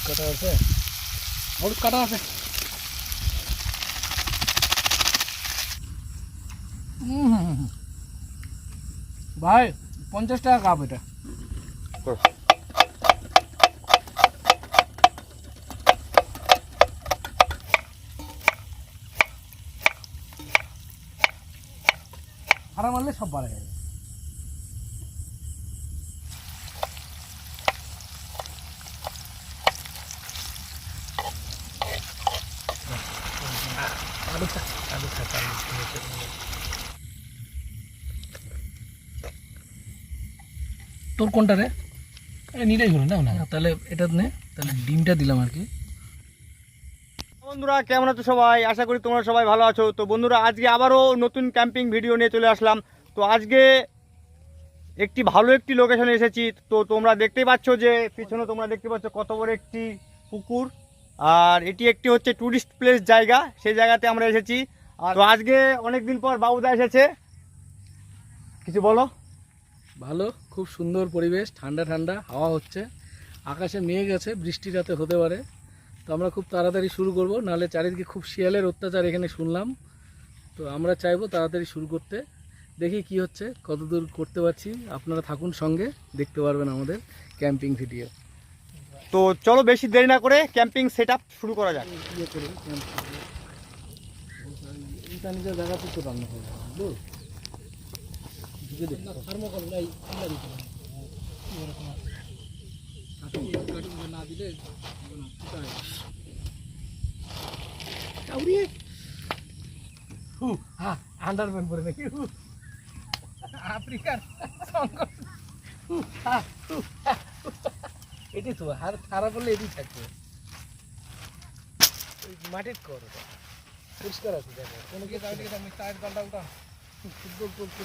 কাটা আছে, হলুদ কাটা আছে। ভাই 50 টাকা কাপ এটা। হারা মারলে সব বাড়া যাবে। তোর কোনটা রে? নিলেই হলো না, তাহলে এটা নে, তাহলে ডিমটা দিলাম আর কি। বন্ধুরা কেমন আছো সবাই? আশা করি তোমরা সবাই ভালো আছো। তো বন্ধুরা আজকে আবারও নতুন ক্যাম্পিং ভিডিও নিয়ে চলে আসলাম। তো আজকে একটি ভালো একটি লোকেশনে এসেছি। তো তোমরা দেখতেই পাচ্ছ যে পিছনে তোমরা দেখতে পাচ্ছ কত বড় একটি পুকুর, আর এটি একটি হচ্ছে টুরিস্ট প্লেস জায়গা, সেই জায়গাতে আমরা এসেছি। আর তো আজকে অনেকদিন পর বাবুদা এসেছে, কিছু বলো। ভালো, খুব সুন্দর পরিবেশ, ঠান্ডা ঠান্ডা হাওয়া হচ্ছে, আকাশে মেঘ আছে, বৃষ্টি রাতে হতে পারে। তো আমরা খুব তাড়াতাড়ি শুরু করব, নাহলে চারিদিকে খুব শিয়ালের অত্যাচার এখানে শুনলাম। তো আমরা চাইবো তাড়াতাড়ি শুরু করতে। দেখি কি হচ্ছে, কতদূর করতে পারছি। আপনারা থাকুন সঙ্গে, দেখতে পারবেন আমাদের ক্যাম্পিং ভিডিও। তো চলো বেশি দেরি না করে ক্যাম্পিং সেট আপ শুরু করা যাক। এটা নিজের জায়গাতে তো রান্না করবো, না দিলে আন্ডারপ্যান্ট পরে নাকি আফ্রিকার এটি তো আর খারাপ হলে এটি থাকবে। মাটির কর পরিষ্কার আছে জায়গা, কোনো কি আমি টায়ার গালটা উঠা ফুটবল করতে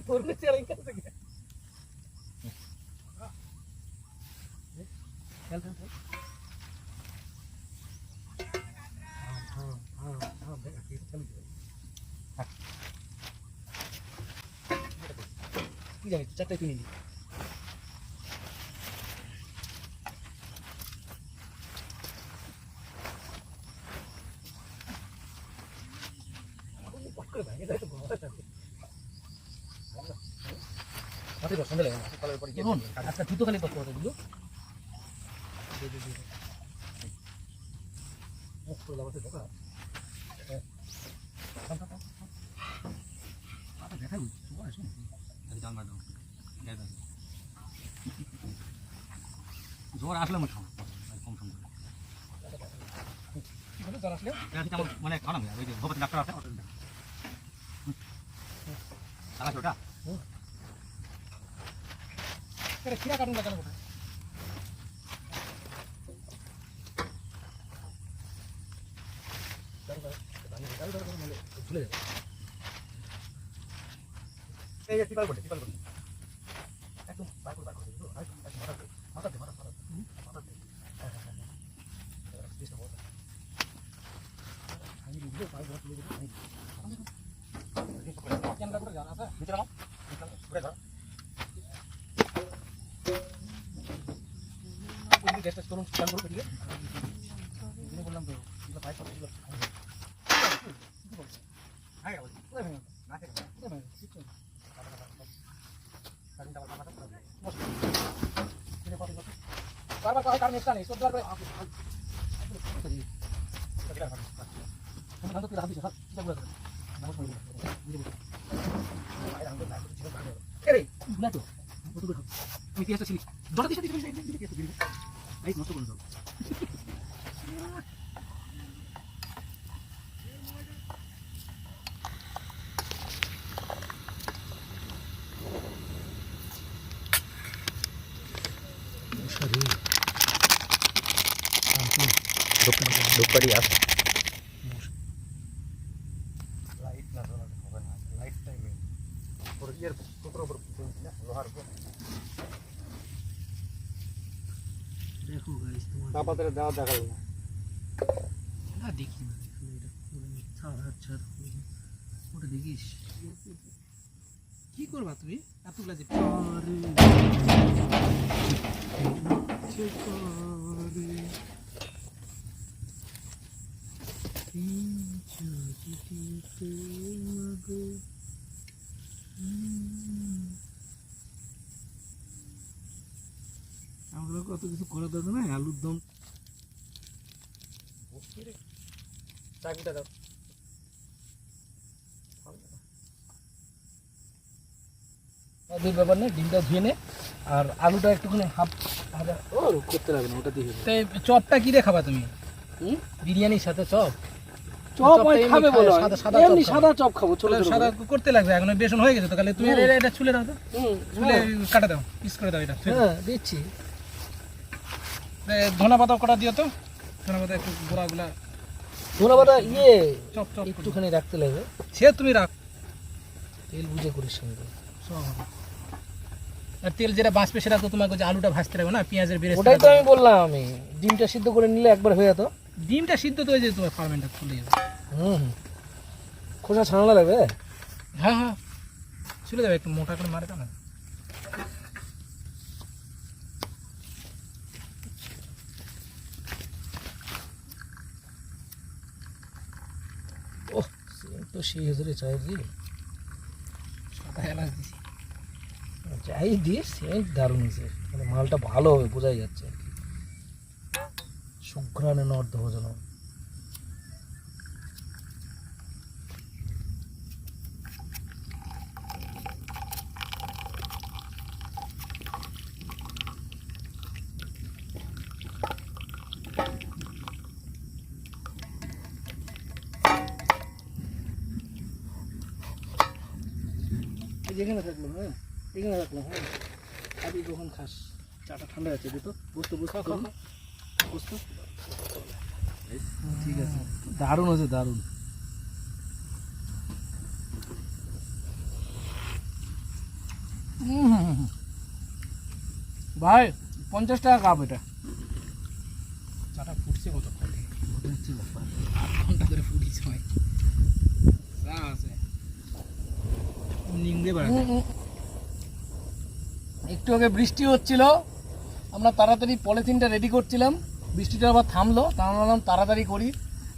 তোর চেয়ার থেকে কি জানি চারটায় কিনে নি। আচ্ছা জুতো খালি কষ্ট হবে বুঝলো। জ্বর আসলে কম মানে খাওয়া না ওই যে হোমিওপ্যাথি ডাক্তার আছে ওটা খিরা কাটুন লাগানো কোথায় ঝুলে যাবে। এই যে টিপাল করতে একদম বার করে মাথা দে চেষ্টা করো। আমি বুঝলে পায়ে ধরে তুলে দেবো। ক্যামেরা করে যান আছে নিচে নাও ঘুরে ধরো। গ্যাসটা চলুন চালু করো ঠিক আছে। বললাম তো এগুলো পায়ে সব এগুলো বারবার কারণ নেই সব করে নষ্ট করে দাও। ধূপকাঠি আছে লাইট না ধরালে হবে না, লাইটটাই মেন। ওর ইয়ের উপর না লোহার উপর দেখো গাইস তোমার চাপাতে দেওয়া দেখাল না না দেখি না এটা পুরো মিথ্যা আচ্ছা ওটা দেখিস কি করবা তুমি এতগুলা যে আমরা কত কিছু করা দরকার না, আলুর দম চাকুটা দাও। ওদের ব্যাপার না, ডিমটা ধুয়ে নে আর আলুটা একটুখানি হাফ ভাজা ও করতে লাগবে না, ওটা দিয়ে দেবে। চপটা কি দিয়ে খাবা তুমি? বিরিয়ানির সাথে চপ? চপ খাবে বলো, এমনি সাদা চপ খাবো। চলো সাদা করতে লাগবে, এখন বেসন হয়ে গেছে তো, তাহলে তুমি এটা ছুলে দাও তো, ছুলে কাটা দাও, পিস করে দাও। এটা হ্যাঁ দিচ্ছি। ধনা পাতা কটা দিও তো, ধনা পাতা একটু গোড়াগুলা, ধনা পাতা চপ চপ একটুখানি রাখতে লাগবে। সে তুমি রাখ, তেল বুঝে করিস সঙ্গে সব। আর তেল যেটা বাঁচবে সেটা তো তোমাকে যে আলুটা ভাজতে লাগবে না, পেঁয়াজের বেরেস্তা। ওটাই তো আমি বললাম, আমি ডিমটা সিদ্ধ করে নিলে একবার হয়ে যেত। ডিমটা সিদ্ধ তো হয়ে যেত, তোমার ফার্মেন্টটা খুলে যাবে। খোসা ছাড়ানো লাগবে। হ্যাঁ হ্যাঁ চলে যাবে, একটু মোটা করে মারে না। ওহ তো সেই হাজারে চাই দি সাদা এলাচ দিছি, যাই দিস সেন্ট দারুণ হয়েছে, মানে মালটা ভালো হবে বোঝাই যাচ্ছে। সুঘ্রাণে নর্দ ভোজন। যেখানে থাকলো, হ্যাঁ এখানে রাখলাম। হ্যাঁ আপনি কখন খাস? চাটা ঠান্ডা আছে দিত, বসতো বসতো বসতো। ঠিক আছে, দারুণ আছে দারুণ। ভাই 50 টাকা কাপ এটা। চাটা ফুটছে কত? হচ্ছে ব্যাপার, 8 ঘন্টা ধরে ফুটিয়েছে ভাই। চা আছে নিংড়ে বেড়াতে। একটু আগে বৃষ্টি হচ্ছিল, আমরা তাড়াতাড়ি পলিথিনটা রেডি করছিলাম, বৃষ্টিটা আবার থামলো, তা বললাম তাড়াতাড়ি করি।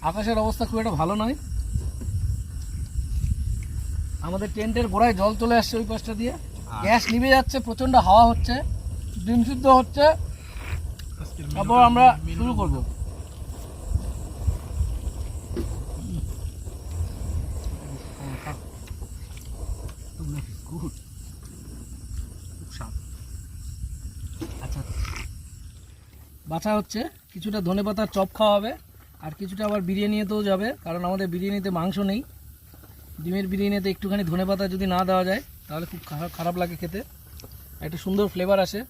আকাশের অবস্থা খুব একটা ভালো নয়, আমাদের টেন্টের গোড়ায় জল চলে আসছে ওই পাশটা দিয়ে, গ্যাস নিভে যাচ্ছে, প্রচণ্ড হাওয়া হচ্ছে, ডিম সিদ্ধ হচ্ছে। তারপর আমরা শুরু করবো। আচ্ছা বাছা হচ্ছে, কিছুটা ধনেপাতার চপ খাওয়া হবে, আর কিছুটা আবার বিরিয়ানিতেও যাবে, কারণ আমাদের বিরিয়ানিতে মাংস নেই। ডিমের বিরিয়ানিতে একটুখানি ধনেপাতা যদি না দেওয়া যায় তাহলে খুব খারাপ লাগে খেতে, একটা সুন্দর ফ্লেভার আসে।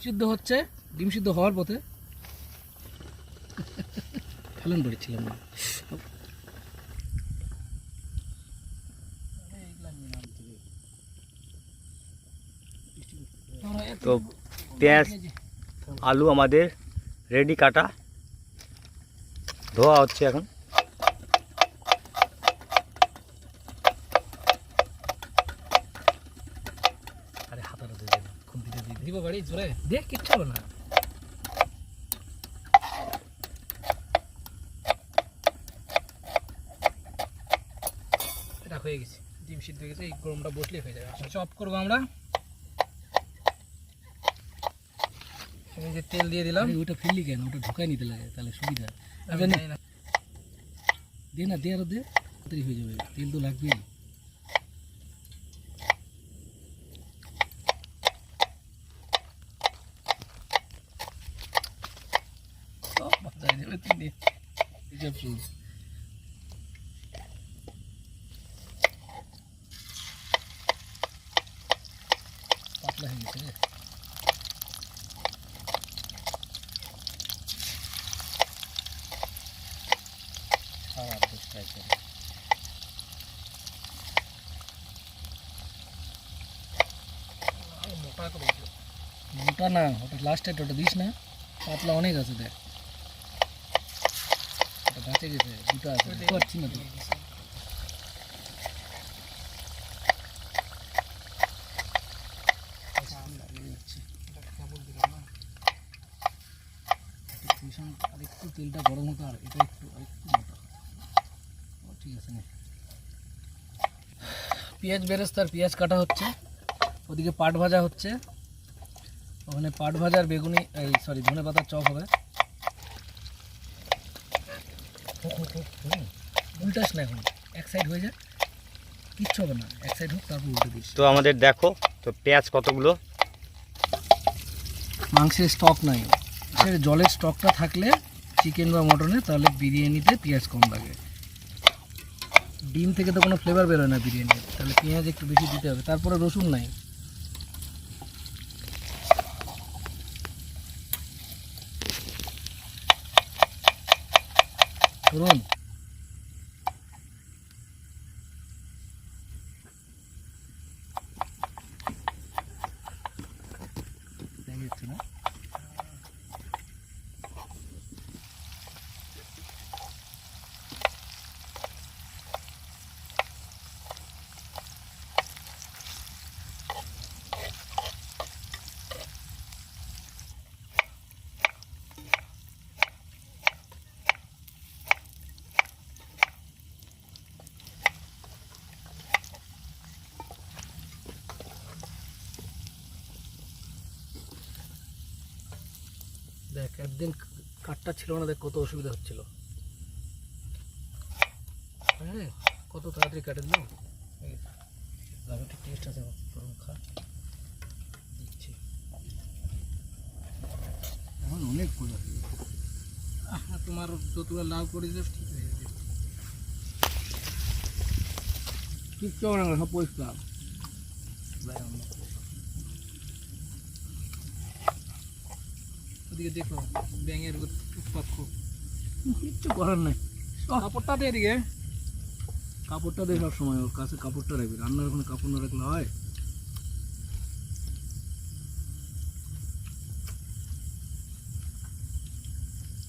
সিদ্ধ হচ্ছে, ডিম সিদ্ধ হওয়ার পথে। ফেলন করেছিলাম না। তো পেঁয়াজ আলু আমাদের রেডি কাটা, ধোয়া হচ্ছে এখন। আরে হাতাটা দিয়ে দেব, খুন্তিটা দিয়ে দিব বাড়ি জোরে, দেখ কিচ্ছু হবে না। এটা হয়ে গেছে, ডিম সিদ্ধ হয়ে গেছে, এই গরমটা বসলে হয়ে যাবে। চপ করবো আমরা, আমি যে তেল দিয়ে দিলাম। ওটা ফেললি কেন? ওটা ঢুকাই নিতে লাগে, তাহলে সুবিধা। দে না, দে আরো দে, তাড়াতাড়ি হয়ে যাবে, তেল তো লাগবেই। পাতলা হয়ে গেছে রে। মোটা না, ওটা লাস্টের, ওটা দিস না, পাতলা অনেক আছে দেখ, ওটা বাঁচে গেছে, দুটো আছে, পারছি না তো। ভীষণ আর একটু তেলটা গরম হতো, আর এটা একটু মোটা। ঠিক আছে না, পেঁয়াজ বেরেস্তার পেঁয়াজ কাটা হচ্ছে, ওদিকে পাট ভাজা হচ্ছে, ওখানে পাট ভাজার বেগুনি ধনে পাতার চপ হবে। উল্টাস না, এখন এক সাইড হয়ে যায়, কিচ্ছু হবে না, এক সাইড হোক তারপর উল্টে দিস। তো আমাদের দেখো তো পেঁয়াজ কতগুলো। মাংসের স্টক নাই, জলের স্টকটা থাকলে চিকেন বা মটনে, তাহলে বিরিয়ানিতে পেঁয়াজ কম লাগে। ডিম থেকে তো কোনো ফ্লেভার বেরোয় না বিরিয়ানির, তাহলে পেঁয়াজ একটু বেশি দিতে হবে। তারপরে রসুন নাই, ধরুন না। দেখ একদিন কাঠটা ছিল না, দেখ কত অসুবিধা হচ্ছিল, হ্যাঁ কত তাড়াতাড়ি কাটে দিলাম। একটু টেস্ট আছে, খা দিচ্ছি, এখন অনেক মজা। তোমার যতটা লাভ করে দিলে ঠিক হয়ে যাবে, কিচ্ছু হবে না, সব পরিষ্কার। ওদিকে দেখো ব্যাঙের উৎপাত খুব, কিচ্ছু করার নাই। কাপড়টা দিয়ে এদিকে, কাপড়টা দিয়ে সব সময় ওর কাছে কাপড়টা রাখবি, রান্নার ওখানে কাপড় না রাখলে হয়।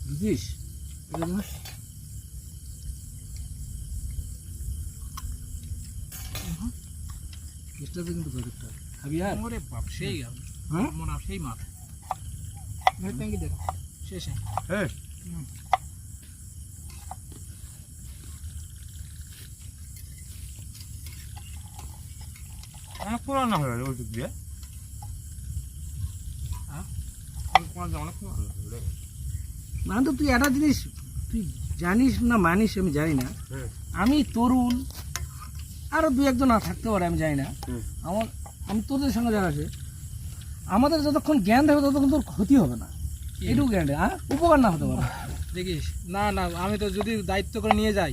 বুঝিস কিন্তু প্রজেক্টটা খাবি আর ওরে বাপ, সেই গেল মনে সেই মাছ ট্যাঙ্কি দেখো শেষ। হ্যাঁ অনেক পুরানো হয়ে গেল ওই দিক দিয়ে, না তো তুই একটা জিনিস তুই জানিস না মানিস, আমি জানি না, আমি তরুণ আরো দু একজন থাকতে পারে আমি জানি না, আমি তোদের সঙ্গে যারা আছে, আমাদের যতক্ষণ জ্ঞান থাকবে ততক্ষণ তোর ক্ষতি হবে না, এটুকু জ্ঞান উপকার না হতে পারে। দেখিস না না, আমি তো যদি দায়িত্ব করে নিয়ে যাই,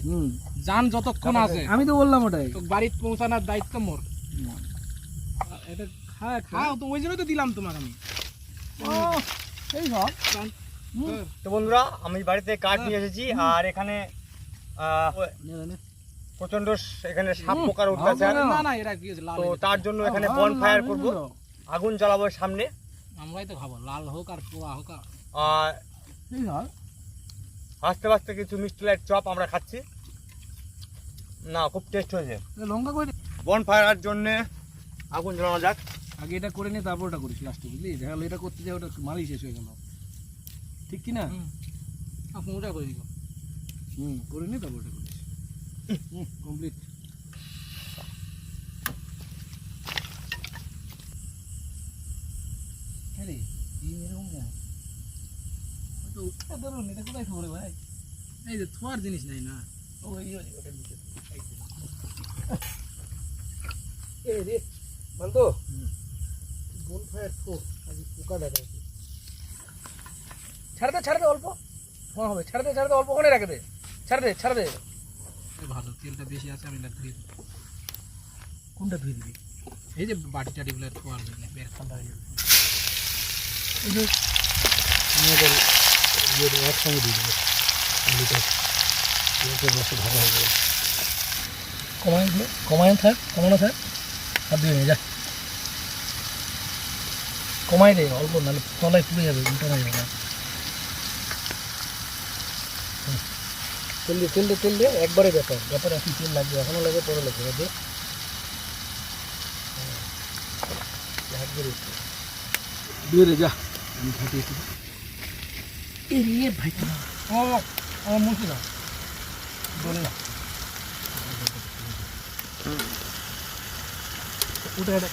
যান যতক্ষণ আছে, আমি তো বললাম ওটাই, তো বাড়িতে পৌঁছানোর দায়িত্ব মোর। এটা খাও তো, ওই জন্য তো দিলাম তোমাকে আমি। তো বন্ধুরা আমি বাড়িতে কাঠ নিয়ে এসেছি, আর এখানে প্রচন্ড এখানে সাপ পোকার অত্যাচার, তো তার জন্য এখানে বনফায়ার করব, আগুন জ্বালাবো সামনে, আমরাই তো খাবো, লাল হোক আর পোড়া হোক। আর আস্তে আস্তে কিছু মিষ্টি লাইট চপ আমরা খাচ্ছি, না খুব টেস্ট হয়েছে। লঙ্কা করে বনফায়ারের জন্য আগুন জ্বালানো যাক, আগে এটা করে নিয়ে তারপর ওটা করিস লাস্টে, বুঝলি? দেখা গেলো এটা করতে যাই ওটা মালই শেষ হয়ে গেল, ঠিক কি না? ওটা করে দিব, করে নি তারপর ওটা করিস, কমপ্লিট। আরে এরকম না, ধরুন এটা কোথায় খবরে ভাই, এই যে থোয়ার জিনিস নাই না, ওই ওটার নিচে রে বলতো বনফায়ার থো আজ পোকা দেখা, ছাড় দে অল্প ধোঁয়া হবে, ছাড় দে অল্প, ওখানে রেখে দে, ছাড় দে ভালো, তেলটা বেশি আছে, আমি ধুয়ে দিই। কোনটা ধুয়ে দিবি? এই যে বাটি টাটিগুলো ধোয়ার জন্য বেশ ঠান্ডা হয়ে যাবে, এই যে আমাদের একসঙ্গে দিয়ে দেবো, রসে ভালো হয়ে যাবে। কমানো থাক আর দিয়ে নিয়ে যা, কমাই দে অল্প, নাহলে তলায় পুড়ে যাবে, উল্টো হয়ে যাবে না। তেল দে একবারে, ব্যাপার এখন তেল লাগবে, এখনও লাগে পরে লাগবে, দে দিয়ে দে যা, আমি খাটিয়ে এ ভাই ও আমার মুখে না বলে না ওটা এটা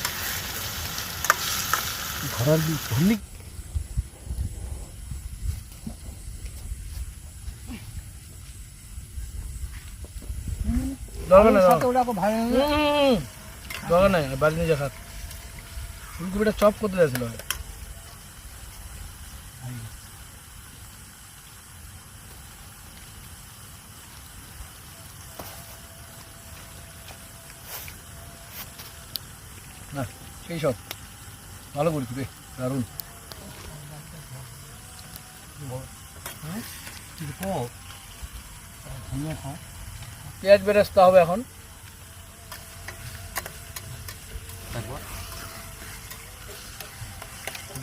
ঘোড়ার ধরলি দরকার নাই ওটা ভাই দরকার নাই বাড়ি নিয়ে যা খাত ফুলকপিটা চপ করতে যাচ্ছিল না সেই সব ভালো করেছি রে দারুণ পেঁয়াজ বেরেস্তা হবে এখন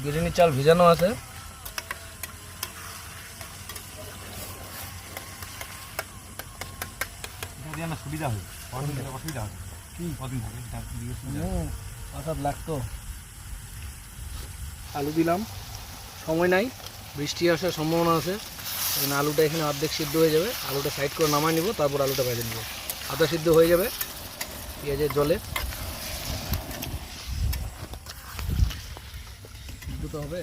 বিরিয়ানি চাল ভিজানো আছে সুবিধা হয় অসুবিধা হয় অর্থাৎ লাগতো আলু দিলাম সময় নাই বৃষ্টি আসার সম্ভাবনা আছে এখানে আলুটা এখানে অর্ধেক সিদ্ধ হয়ে যাবে আলুটা সাইড করে নামাই নিব তারপর আলুটা ভেজে নিব আধা সিদ্ধ হয়ে যাবে পেঁয়াজের জলে সিদ্ধ তো হবে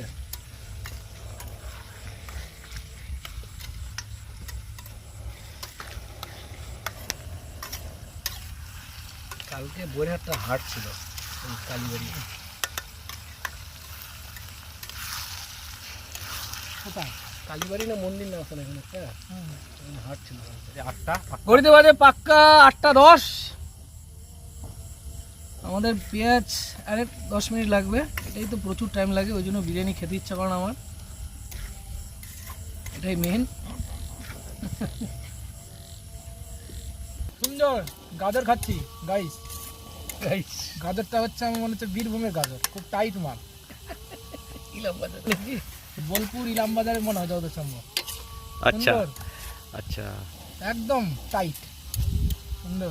কালকে বইহাটটা হাট ছিল কালীবাড়ি কোথায় কালীবাড়ি না মন্দির না আছে এখানে একটা হাট ছিল 8টা ঘড়িতে বাজে পাক্কা 8:10 আমাদের পেঁয়াজ আরে 10 মিনিট লাগবে এটাই তো প্রচুর টাইম লাগে ওই জন্য বিরিয়ানি খেতে ইচ্ছা করে না আমার এটাই মেন সুন্দর গাজর খাচ্ছি গাইস গাজরটা হচ্ছে আমার মনে হচ্ছে বীরভূমের গাজর খুব টাইট মাল ইলাম বাজার নাকি বোলপুর ইলাম বাজারে মনে হয় যত সম্ভব আচ্ছা সুন্দর, আচ্ছা একদম টাইট সুন্দর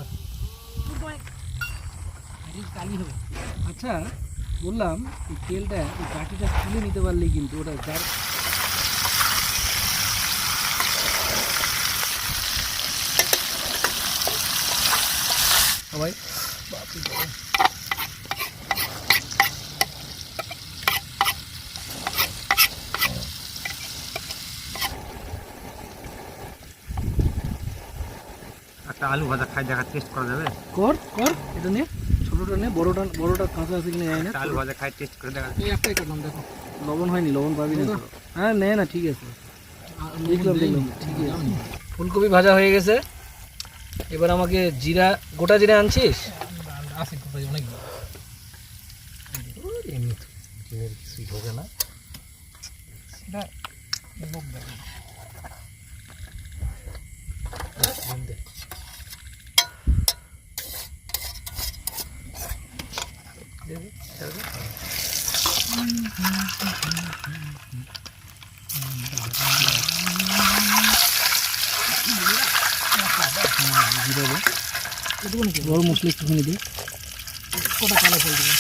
কালি হবে আচ্ছা বললাম এই তেলটা এই কাঠিটা তুলে নিতে পারলেই কিন্তু ওটা যার সবাই একটা আলু ভাজা খাই দেখা টেস্ট করা যাবে কর কর এটা নে ছোটটা নে বড়টা কাঁচা আছে কিনা জানি না আলু ভাজা খাই টেস্ট করে দেখা এই একটাই করলাম দেখো লবণ হয়নি লবণ পাবি না তো। হ্যাঁ নে না ঠিক আছে দেখলাম ঠিক আছে ফুলকপি ভাজা হয়ে গেছে এবার আমাকে জিরা গোটা জিরা আনছিস আছে অনেক এমনি তো জিরের কিছুই ঢোকে না এটা লোক দেখো গরম মশলা একটুখানি দিই কটা কালো ফল দিবে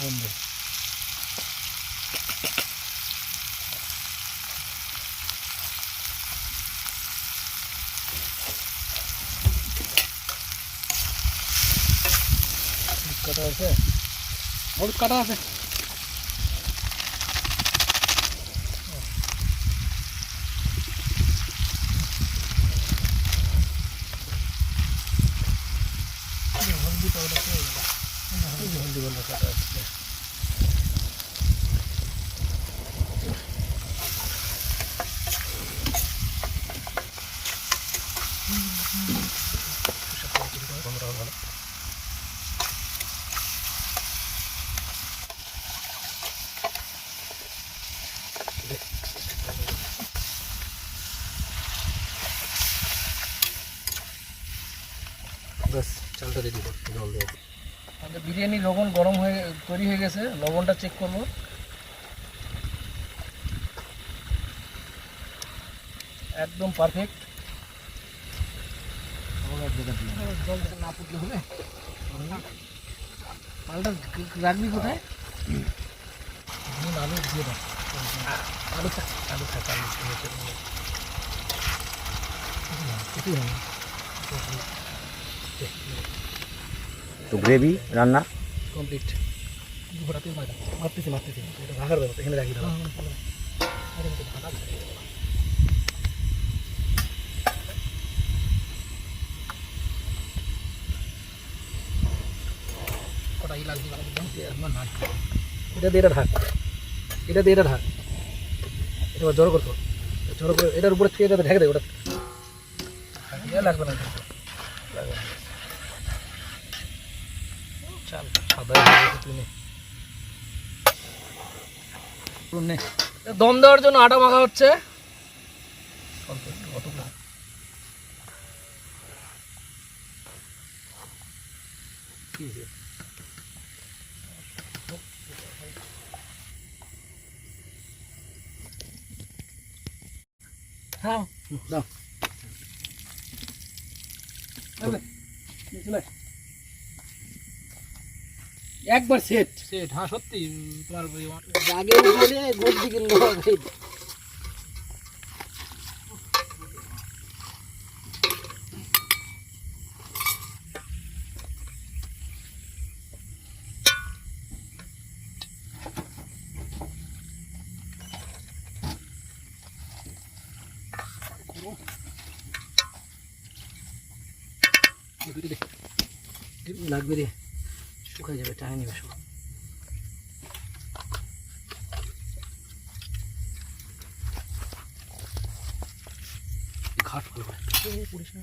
লবণ দে। কাটা আছে, হলুদ কাটা আছে। হলদি পাউডার হলদি পাউডার কাটা আছে। বাস চালটা রেডি কর, জল দিয়ে। আমাদের বিরিয়ানির লবণ গরম হয়ে তৈরি হয়ে গেছে, লবণটা চেক করব। একদম পারফেক্ট। জল না ফুটলে হবে, মালটা রাখবি কোথায়? আলু দিয়ে দাও, আলু থাক, আলু থাক, আলু কিছুই হবে। তো গ্রেভি রান্না কমপ্লিট। ঘোরাতে মারতেছি এটা ভাগার ব্যবস্থা এখানে রাখি দাও। কটাই লাগবে এটা দিয়ে এটা ঢাক, এটা দিয়ে এটা ঢাক। এটা জড়ো করতো, জড়ো করে এটার উপরে ছুঁয়ে যাতে ঢেকে দেয়। ওটা লাগবে না, লাগবে না। চাল সাদা দম দেওয়ার জন্য আটা মাখা হচ্ছে। হ্যাঁ দাও একবার সেট সেট। হ্যাঁ সত্যি তোমার আগে গদি কিনবো। লাগবে রে, শুকাই যাবে, টাইম নেবে সব। ঘাট ভালো পড়িস না।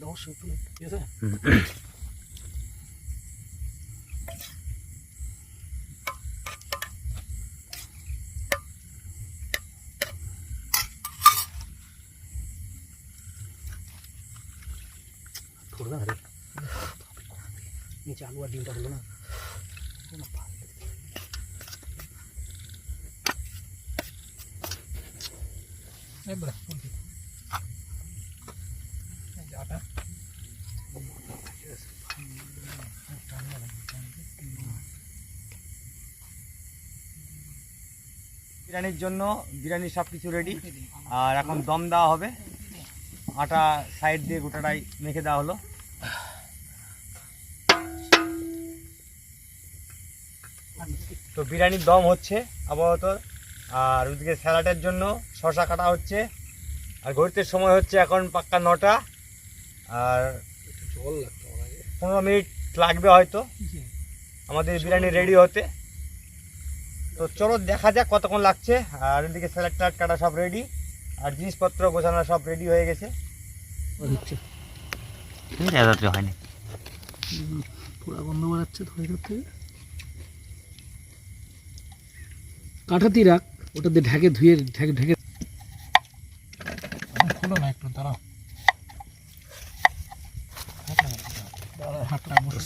অবশ্যই ঠিক আছে। করবে না রে, নিচে আলু আর ডিমটা হলো না। একবার আটা বিরিয়ানির জন্য বিরিয়ানির সব কিছু রেডি, আর এখন দম দেওয়া হবে। আটা সাইড দিয়ে গোটাটাই মেখে দেওয়া হলো। তো বিরিয়ানির দম হচ্ছে আপাতত, আর ওইদিকে স্যালাডের জন্য শসা কাটা হচ্ছে। আর ঘড়িতে সময় হচ্ছে এখন পাক্কা 9টা, আর জল লাগতো 15 মিনিট লাগবে হয়তো আমাদের বিরিয়ানি রেডি হতে। তো চলো দেখা যাক কতক্ষণ লাগছে। আর এদিকে স্যালাড ট্যালাড কাটা সব রেডি, আর জিনিসপত্র গোছানো সব রেডি হয়ে গেছে। হয়নি, পুরা গন্ধ বেড়াচ্ছে তো ভেতর থেকে। কাঠাতেই রাখ, ওটা দিয়ে ঢেকে ধুয়ে ঢেকে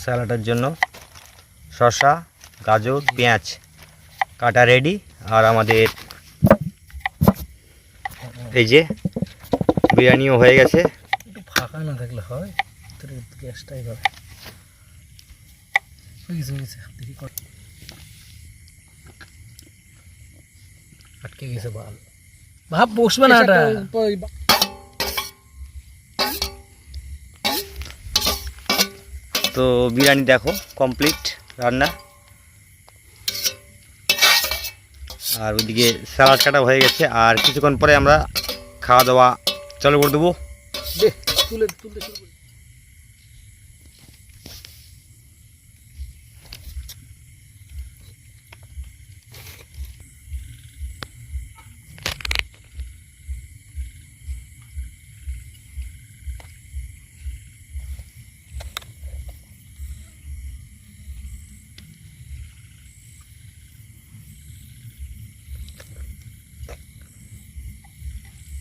স্যালাডের জন্য শসা, গাজর, পেঁয়াজ কাটা রেডি। আর আমাদের এই যে বিরিয়ানিও হয়ে গেছে। একটু ফাঁকা না থাকলে হয়, তোর গ্যাসটাই হবে। হয়ে গেছে দেখি কর, আটকে গেছে বাল, ভাব বসবে না এটা। তো বিরিয়ানি দেখো কমপ্লিট রান্না, আর ওইদিকে স্যালাড কাটা হয়ে গেছে। আর কিছুক্ষণ পরে আমরা খাওয়া দাওয়া চালু করে দেবো। দে তুলতে শুরু করি।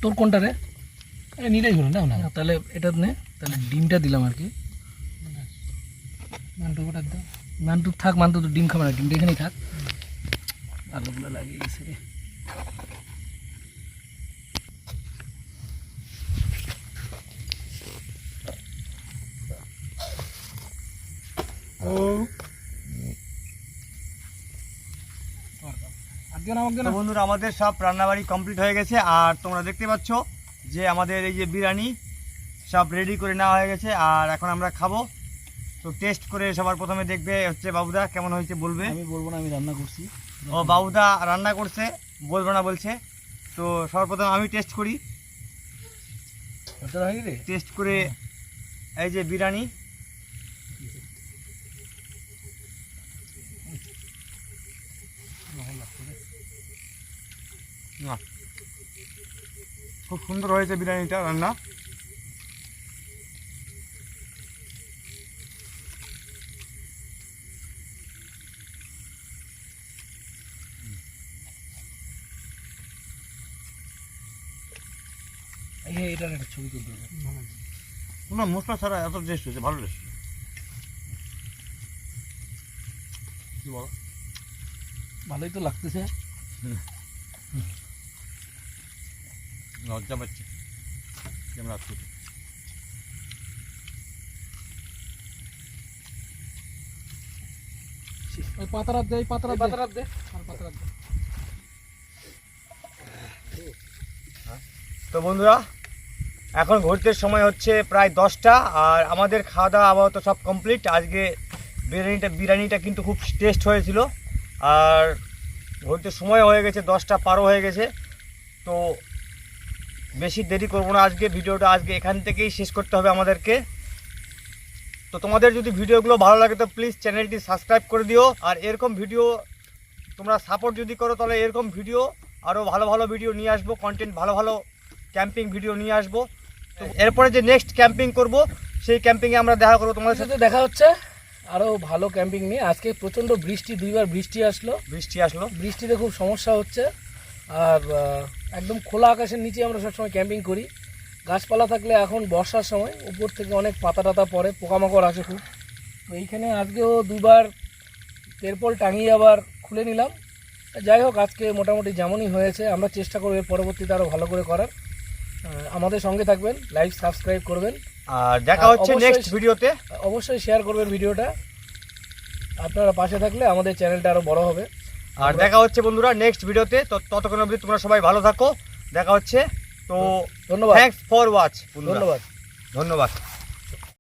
তোর কোনটা রে? নিলেই হলো না। তাহলে এটা নে, তাহলে ডিমটা দিলাম আর কি। মান্টু থাক, মান্টু তো ডিম খাবে না, ডিমটা এখানেই থাক। আলুগুলো লাগিয়ে গেছে রে। তো বন্ধুরা আমাদের সব রান্নাবাড়ি কমপ্লিট হয়ে গেছে। আর তোমরা দেখতে পাচ্ছ যে আমাদের এই যে বিরিয়ানি সব রেডি করে নেওয়া হয়ে গেছে। আর এখন আমরা খাবো। তো টেস্ট করে সবার প্রথমে দেখবে হচ্ছে বাবুদা, কেমন হয়েছে বলবে। আমি বলবো না, আমি রান্না করছি। ও বাবুদা রান্না করছে, বলবো না বলছে। তো সর্বপ্রথম আমি টেস্ট করি। টেস্ট করে এই যে বিরিয়ানি, খুব সুন্দর হয়েছে বিরিয়ানিটা রান্না। এটার একটা ছবি তুলতে হবে। না মশলা ছাড়া এত টেস্ট হয়েছে, ভালো টেস্ট। কি বলো? ভালোই তো লাগতেছে। লজ্জা পাচ্ছে ক্যামেরা তুলতে। ওই পাতারাত দে, পাতারাত দে। তো বন্ধুরা এখন ঘুরতে সময় হচ্ছে প্রায় 10টা। আর আমাদের খাওয়া দাওয়া আপাতত সব কমপ্লিট। আজকে বিরিয়ানিটা কিন্তু খুব টেস্ট হয়েছিল। আর ঘুরতে সময় হয়ে গেছে, 10টা পারও হয়ে গেছে। তো বেশি দেরি করবো না, আজকে ভিডিওটা আজকে এখান থেকেই শেষ করতে হবে আমাদেরকে। তো তোমাদের যদি ভিডিওগুলো ভালো লাগে তো প্লিজ চ্যানেলটি সাবস্ক্রাইব করে দিও। আর এরকম ভিডিও তোমরা সাপোর্ট যদি করো তাহলে এরকম ভিডিও আরও ভালো ভালো ভিডিও নিয়ে আসবো, কন্টেন্ট ভালো ভালো ক্যাম্পিং ভিডিও নিয়ে আসবো। তো এরপরে যে নেক্সট ক্যাম্পিং করব সেই ক্যাম্পিংয়ে আমরা দেখা করবো তোমাদের সাথে। দেখা হচ্ছে আরও ভালো ক্যাম্পিং নিয়ে। আজকে প্রচণ্ড বৃষ্টি, 2বার বৃষ্টি আসলো। বৃষ্টিতে খুব সমস্যা হচ্ছে। আর একদম খোলা আকাশের নিচে আমরা সবসময় ক্যাম্পিং করি। গাছপালা থাকলে এখন বর্ষার সময় উপর থেকে অনেক পাতা টাতা পড়ে, পোকামাকড় আসে খুব। তো এইখানে আজকেও 2বার তেরপল টাঙিয়ে আবার খুলে নিলাম। যাই হোক, আজকে মোটামুটি যেমনই হয়েছে আমরা চেষ্টা করব এর পরবর্তীতে আরও ভালো করে করার। আমাদের সঙ্গে থাকবেন, লাইক সাবস্ক্রাইব করবেন। আর দেখা হচ্ছে নেক্সট ভিডিওতে। অবশ্যই শেয়ার করবেন ভিডিওটা। আপনারা পাশে থাকলে আমাদের চ্যানেলটা আরও বড় হবে। আর দেখা হচ্ছে বন্ধুরা নেক্সট ভিডিওতে। তো ততক্ষণ অবধি তোমরা সবাই ভালো থাকো, দেখা হচ্ছে। তো ধন্যবাদ, থ্যাঙ্কস ফর ওয়াচ। ধন্যবাদ। ধন্যবাদ।